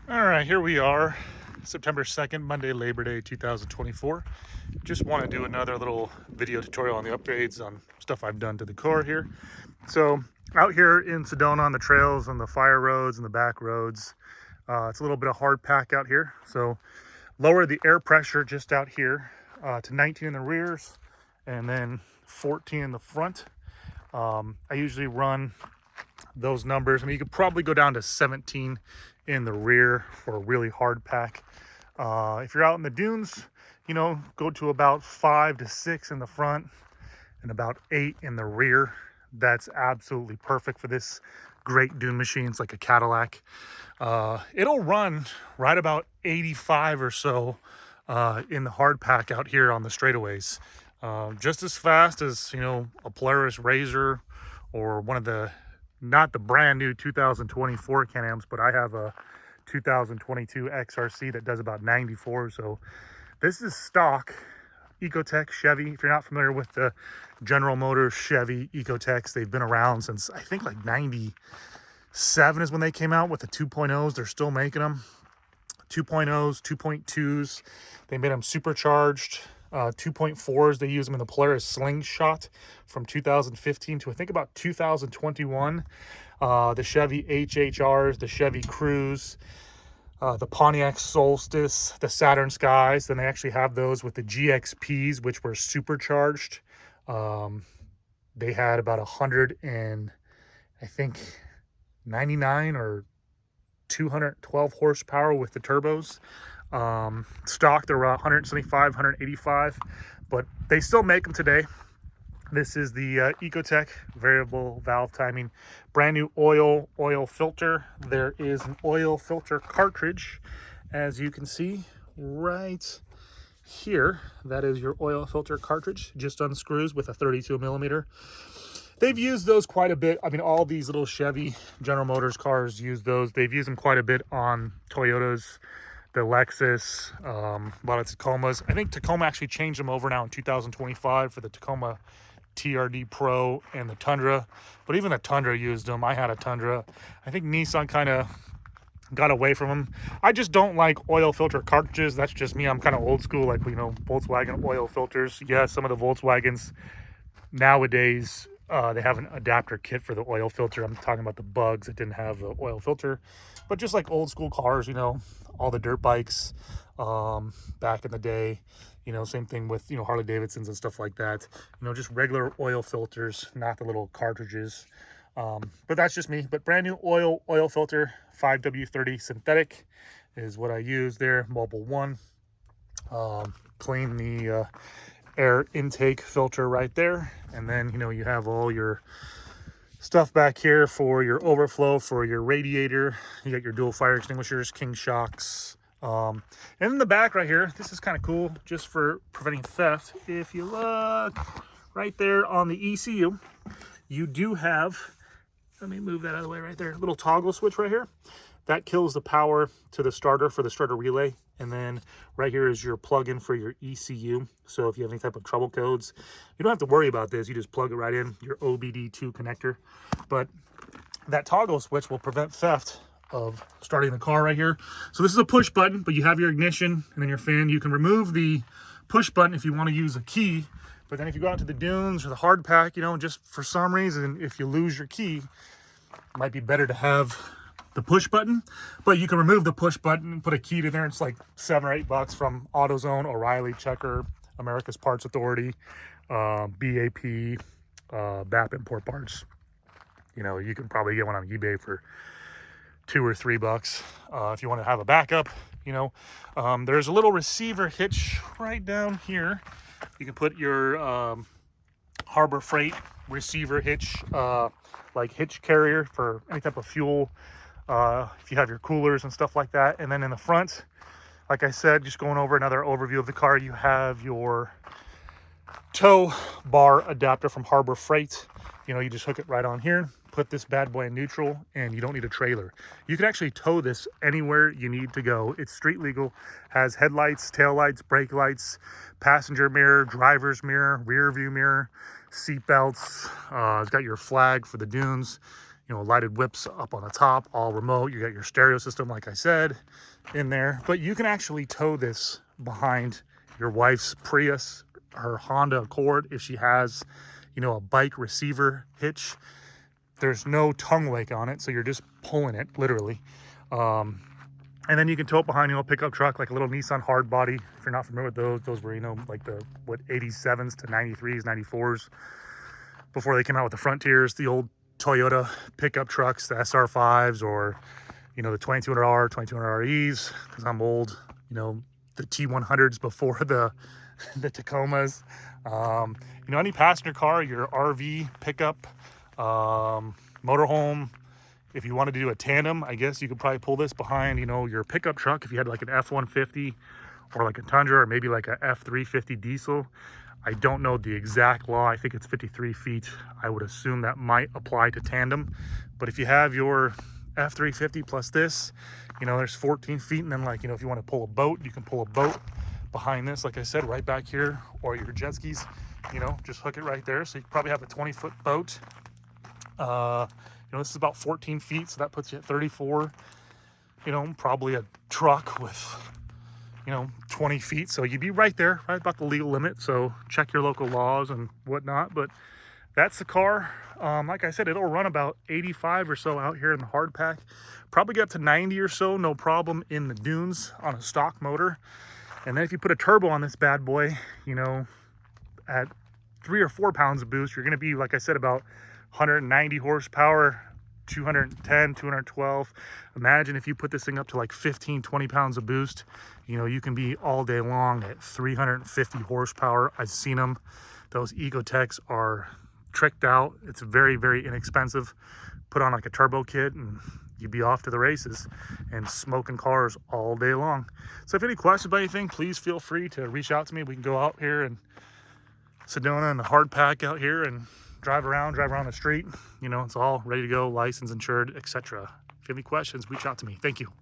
All right, here we are, September 2nd, Monday, Labor Day 2024. Just want to do another little video tutorial on the upgrades on stuff I've done to the car here. So out here in Sedona on the trails, on the fire roads and the back roads, it's a little bit of hard pack out here. So lower the air pressure just out here to 19 in the rears and then 14 in the front. I usually run those numbers. I mean, you could probably go down to 17 in the rear for a really hard pack. If you're out in the dunes, you know, go to about 5 to 6 in the front and about 8 in the rear. That's absolutely perfect for this great dune machine. It's like a Cadillac. It'll run right about 85 or so in the hard pack out here on the straightaways. Just as fast as, you know, a Polaris Razor or one of the, not the brand new 2024 Can-Ams, but I have a 2022 XRC that does about 94. So this is stock Ecotec Chevy. If you're not familiar with the General Motors Chevy Ecotecs, they've been around since I think like 97 is when they came out with the 2.0s. They're still making them. 2.0s, 2.2s. They made them supercharged. 2.4s, they use them in the Polaris Slingshot from 2015 to I think about 2021. The Chevy HHRs, the Chevy Cruze, the Pontiac Solstice, the Saturn Skies. Then they actually have those with the GXPs, which were supercharged. They had about 100 and I think 99 or 212 horsepower with the turbos. Stock, they're around 175, 185, but they still make them today. This is the ecotec variable valve timing, brand new oil filter. There is an oil filter cartridge, as you can see right here. That is your oil filter cartridge. Just unscrews with a 32 millimeter. They've used those quite a bit. I mean, all these little Chevy General Motors cars use those. They've used them quite a bit on Toyotas, the Lexus, a lot of Tacomas. I think Tacoma actually changed them over now in 2025 for the Tacoma TRD Pro and the Tundra. But even the Tundra used them. I had a Tundra. I think Nissan kind of got away from them. I just don't like oil filter cartridges. That's just me. I'm kind of old school, like, you know, Volkswagen oil filters. Yeah, some of the Volkswagens nowadays, they have an adapter kit for the oil filter. I'm talking about the Bugs that didn't have the oil filter. But just like old school cars, you know, all the dirt bikes back in the day, you know, same thing with, you know, Harley Davidsons and stuff like that. You know, just regular oil filters, not the little cartridges. But that's just me. But brand new oil filter, 5W30 synthetic is what I use there. Mobile 1. Clean the air intake filter right there, and then, you know, you have all your stuff back here for your overflow, for your radiator. You got your dual fire extinguishers, King shocks, and in the back right here, this is kind of cool just for preventing theft. If you look right there on the ECU, you do have, let me move that out of the way right there, little toggle switch right here that kills the power to the starter for the starter relay. And then right here is your plug-in for your ECU. So if you have any type of trouble codes, you don't have to worry about this. You just plug it right in, your OBD2 connector. But that toggle switch will prevent theft of starting the car right here. So this is a push button, but you have your ignition and then your fan. You can remove the push button if you want to use a key. But then if you go out to the dunes or the hard pack, you know, just for some reason, if you lose your key, it might be better to have the push button. But you can remove the push button and put a key to there. It's like $7 or $8 from AutoZone, O'Reilly, Checker, America's Parts Authority, BAP, BAP Import Parts. You know, you can probably get one on eBay for $2 or $3 if you want to have a backup. You know, there's a little receiver hitch right down here. You can put your Harbor Freight receiver hitch, like hitch carrier for any type of fuel, if you have your coolers and stuff like that. And then in the front, like I said, just going over another overview of the car, you have your tow bar adapter from Harbor Freight. You know, you just hook it right on here, put this bad boy in neutral, and you don't need a trailer. You can actually tow this anywhere you need to go. It's street legal, has headlights, tail lights, brake lights, passenger mirror, driver's mirror, rear view mirror, seat belts. It's got your flag for the dunes. you know, lighted whips up on the top, all remote. You got your stereo system, like I said, in there. But you can actually tow this behind your wife's Prius, her Honda Accord, if she has, you know, a bike receiver hitch. There's no tongue wake on it, so you're just pulling it, literally. And then you can tow it behind, you know, a pickup truck, like a little Nissan hard body. If you're not familiar with those were, you know, like the, 87s to 93s, 94s, before they came out with the Frontiers, the old Toyota pickup trucks, the SR5s, or, you know, the 2200R, 2200REs, because I'm old, you know, the T100s before the Tacomas. You know, any passenger car, your RV pickup, motorhome. If you wanted to do a tandem, I guess you could probably pull this behind, you know, your pickup truck. If you had like an F-150 or like a Tundra, or maybe like a F-350 diesel. I don't know the exact law. I think it's 53 feet. I would assume that might apply to tandem. But if you have your F-350 plus this, you know, there's 14 feet. And then, like, you know, if you want to pull a boat, you can pull a boat behind this, like I said, right back here, or your jet skis, you know, just hook it right there. So you probably have a 20-foot boat. You know, this is about 14 feet, so that puts you at 34. You know, probably a truck with, you know, 20 feet. So you'd be right there, right about the legal limit. So check your local laws and whatnot. But that's the car. Like I said, it'll run about 85 or so out here in the hard pack. Probably get up to 90 or so, no problem, in the dunes on a stock motor. And then if you put a turbo on this bad boy, you know, at 3 or 4 pounds of boost, you're going to be, like I said, about 190 horsepower, 210, 212. Imagine if you put this thing up to like 15, 20 pounds of boost, you know, you can be all day long at 350 horsepower. I've seen them. Those Ecotecs are tricked out. It's very, very inexpensive. Put on like a turbo kit and you'd be off to the races and smoking cars all day long. So if any questions about anything, please feel free to reach out to me. We can go out here and Sedona and the hard pack out here and drive around the street. You know, it's all ready to go, licensed, insured, etc. If you have any questions, reach out to me. Thank you.